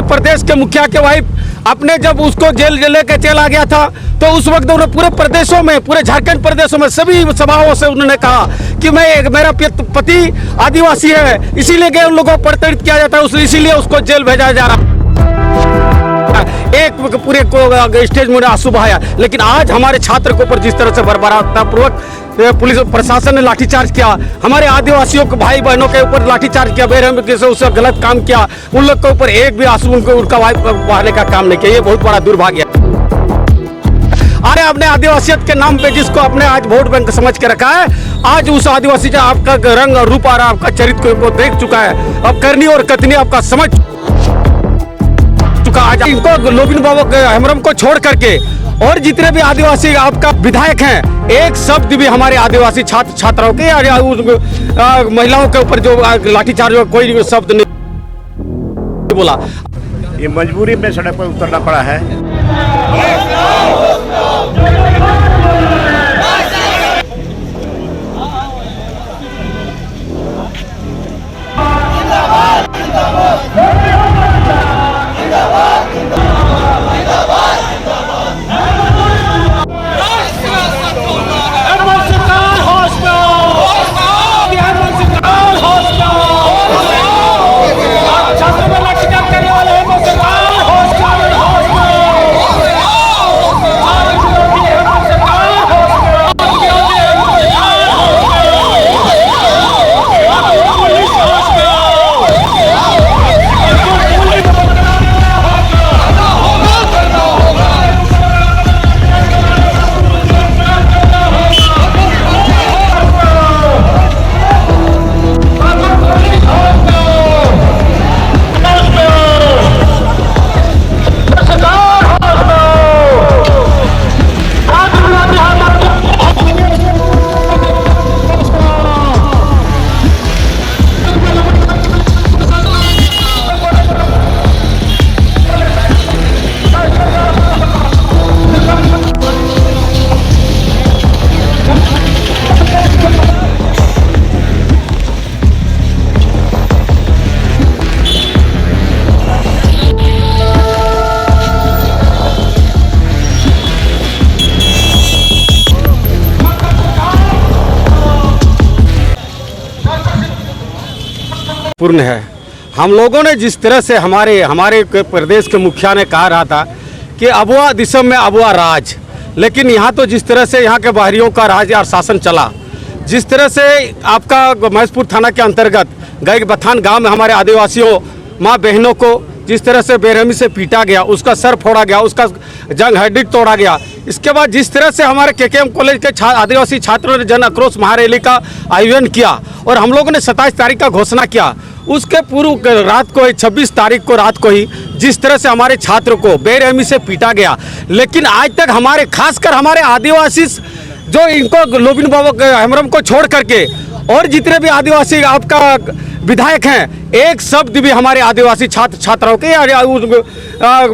प्रदेश के मुखिया के वाइफ अपने जब उसको जेल लेके चला गया था तो उस वक्त उन्होंने पूरे प्रदेशों में, पूरे झारखंड प्रदेशों में सभी सभाओं से उन्होंने कहा कि मेरा पति आदिवासी है, इसीलिए उन लोगों को प्रताड़ित किया जाता है, इसीलिए उसको जेल भेजा जा रहा है। एक पूरे स्टेज में आंसू बहाया। लेकिन आज हमारे छात्र के ऊपर जिस तरह से बर्बरतापूर्वक पुलिस प्रशासन ने लाठीचार्ज किया, हमारे आदिवासियों के भाई बहनों के ऊपर लाठीचार्ज किया, बेरहमी से उसका गलत काम किया, उन लोग के ऊपर एक भी आंसू उनका बहाने का काम नहीं किया, ये बहुत बड़ा दुर्भाग्य है। अरे अपने आदिवासियत के नाम पे जिसको अपने आज वोट बैंक समझ के रखा है, आज उस आदिवासी जो आपका रंग और रूप आ रहा, आपका चरित्र को देख चुका है, अब करनी और कतनी आपका समझ चुका। आज इनको लोबिन बाबू हेम्ब्रम को छोड़ करके और जितने भी आदिवासी आपका विधायक हैं, एक शब्द भी हमारे आदिवासी छात्र छात्राओं के या महिलाओं के ऊपर जो लाठीचार्ज कोई शब्द नहीं बोला। ये मजबूरी में सड़क पर उतरना पड़ा है। पूर्ण है। हम लोगों ने जिस तरह से हमारे प्रदेश के मुखिया ने कहा रहा था कि अबुआ दिसम में अबुआ राज, लेकिन यहाँ तो जिस तरह से यहाँ के बाहरियों का राज और शासन चला, जिस तरह से आपका महेशपुर थाना के अंतर्गत गई बथान गांव में हमारे आदिवासियों माँ बहनों को जिस तरह से बेरहमी से पीटा गया, उसका सर फोड़ा गया, उसका जंग हड्डी तोड़ा गया। इसके बाद जिस तरह से हमारे केकेएम कॉलेज के आदिवासी छात्रों ने जन आक्रोश महारैली का आयोजन किया और हम लोगों ने 27 तारीख का घोषणा किया, उसके पूर्व रात को 26 तारीख को रात को ही जिस तरह से हमारे छात्र को बेरहमी से पीटा गया, लेकिन आज तक हमारे खासकर हमारे आदिवासी जो इनको लोबिन बाबू हेम्ब्रम को छोड़ करके और जितने भी आदिवासी आपका विधायक हैं, एक शब्द भी हमारे आदिवासी छात्र छात्राओं के या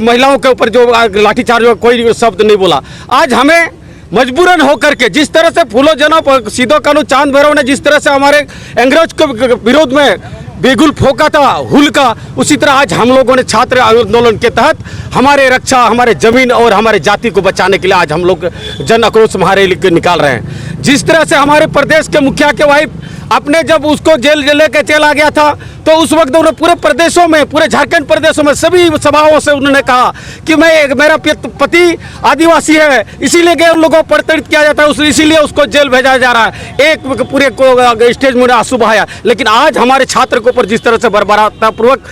महिलाओं के ऊपर जो लाठीचार्ज कोई शब्द नहीं बोला। आज हमें मजबूरन होकर के जिस तरह से फूलो जनो सीधो कानू चांद भैरव ने जिस तरह से हमारे अंग्रेज के विरोध में बेगुल फोका था हुल का, उसी तरह आज हम लोगों ने छात्र आंदोलन के तहत हमारे रक्षा, हमारे जमीन और हमारे जाति को बचाने के लिए आज हम लोग जन आक्रोश महारैली निकाल रहे हैं। जिस तरह से हमारे प्रदेश के मुखिया के वाइफ अपने जब उसको जेल लेके चला गया था तो उस वक्त उन्होंने पूरे प्रदेशों में, पूरे झारखंड प्रदेशों में सभी सभाओं से उन्होंने कहा कि मेरा पति आदिवासी है, इसीलिए उन लोगों को प्रताड़ित किया जाता है, इसीलिए उसको जेल भेजा जा रहा है। एक पूरे स्टेज में आंसू बहाया। लेकिन आज हमारे छात्र के ऊपर जिस तरह से बर्बरतापूर्वक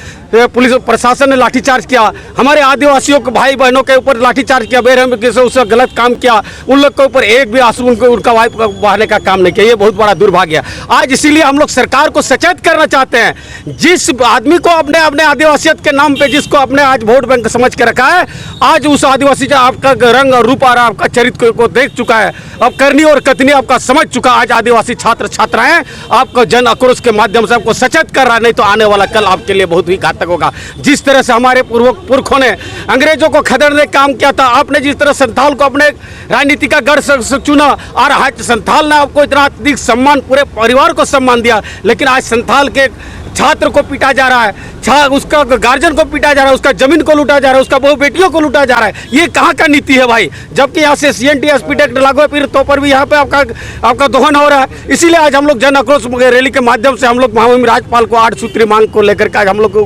पुलिस प्रशासन ने लाठीचार्ज किया, हमारे आदिवासियों के भाई बहनों के ऊपर लाठीचार्ज किया, बेरहमी से उसका गलत काम किया, उन लोग के ऊपर एक भी आंसू उनका बहाने का काम नहीं किया, ये बहुत बड़ा दुर्भाग्य है। आज इसीलिए हम लोग सरकार को सचेत करना चाहते हैं, जिस आदमी को अपने आदिवासियत के नाम पे जिसको अपने आज वोट बैंक समझ के रखा है, आज उस आदिवासी जो आपका रंग और रूप आ रहा, आपका चरित्र को देख चुका है, अब करनी और कतनी आपका समझ चुका। आज आदिवासी छात्र छात्राएं आपको जन आक्रोश के माध्यम से आपको सचेत कर रहा है, नहीं तो आने वाला कल आपके लिए बहुत ही घातक होगा। जिस तरह से हमारे पुरखों ने अंग्रेजों को खदेड़ने का काम किया था, आपने जिस तरह संथाल को अपने राजनीति का गढ़ चुना और आज संथाल ने आपको इतना अधिक सम्मान, पूरे परिवार को सम्मान दिया, लेकिन आज संथाल के छात्र को पीटा जा रहा है, उसका गार्जियन को पीटा जा रहा है, उसका जमीन को लूटा जा रहा है, उसका बहू बेटियों को लूटा जा रहा है। ये कहाँ का नीति है भाई? जबकि यहाँ से CNT SP एक्ट लागू है, फिर तो पर भी यहाँ पे आपका दोहन हो रहा है। इसीलिए आज हम लोग जन आक्रोश रैली के माध्यम से हम लोग महामहिम राज्यपाल को 8 सूत्री मांग को लेकर के आज हम लोग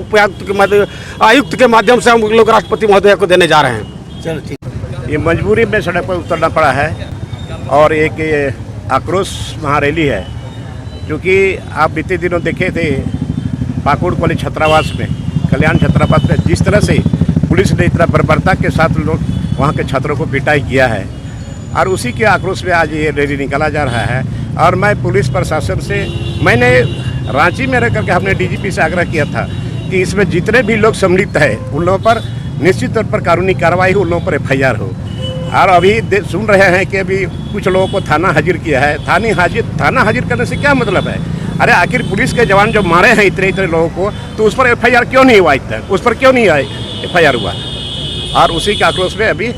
आयुक्त के माध्यम से हम लोग राष्ट्रपति महोदय को देने जा रहे हैं। चलो ठीक। ये मजबूरी में सड़क पर उतरना पड़ा है और एक ये आक्रोश महारैली है, क्योंकि आप बीते दिनों देखे थे पाकुड़ कॉलेज छात्रावास में, कल्याण छात्रावास में जिस तरह से पुलिस ने इतना बर्बरता के साथ लोग वहाँ के छात्रों को पिटाई किया है, और उसी के आक्रोश में आज ये रैली निकाला जा रहा है। और मैं पुलिस प्रशासन से, मैंने रांची में रह करके हमने DGP से आग्रह किया था कि इसमें जितने भी लोग सम्मिलित हैं उन लोगों पर निश्चित तौर पर कानूनी कार्रवाई हो, उन लोगों पर FIR हो। और अभी सुन रहे हैं कि अभी कुछ लोगों को थाना हाजिर किया है। थाना हाजिर करने से क्या मतलब है? अरे आखिर पुलिस के जवान जो मारे हैं इतने लोगों को, तो उस पर FIR क्यों नहीं हुआ? आज तक उस पर क्यों नहीं FIR हुआ? और उसी के आक्रोश में अभी,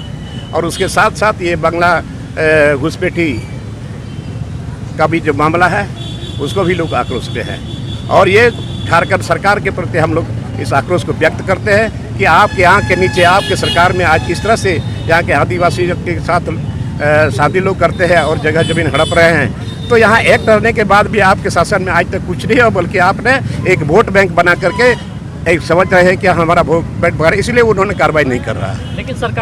और उसके साथ साथ ये बंगला घुसपैठी का भी जो मामला है उसको भी लोग आक्रोश पे हैं। और ये झारखंड सरकार के प्रति हम लोग इस आक्रोश को व्यक्त करते हैं कि आपके यहाँ के नीचे आपके सरकार में आज किस तरह से यहाँ के आदिवासी के साथ शादी लोग करते हैं और जगह जमीन हड़प रहे हैं। तो यहाँ एक्ट रहने के बाद भी आपके शासन में आज तक कुछ नहीं हो, बल्कि आपने एक वोट बैंक बना करके एक समझ रहे हैं कि हमारा वोट बैंक, इसलिए उन्होंने कार्रवाई नहीं कर रहा है। लेकिन सरकार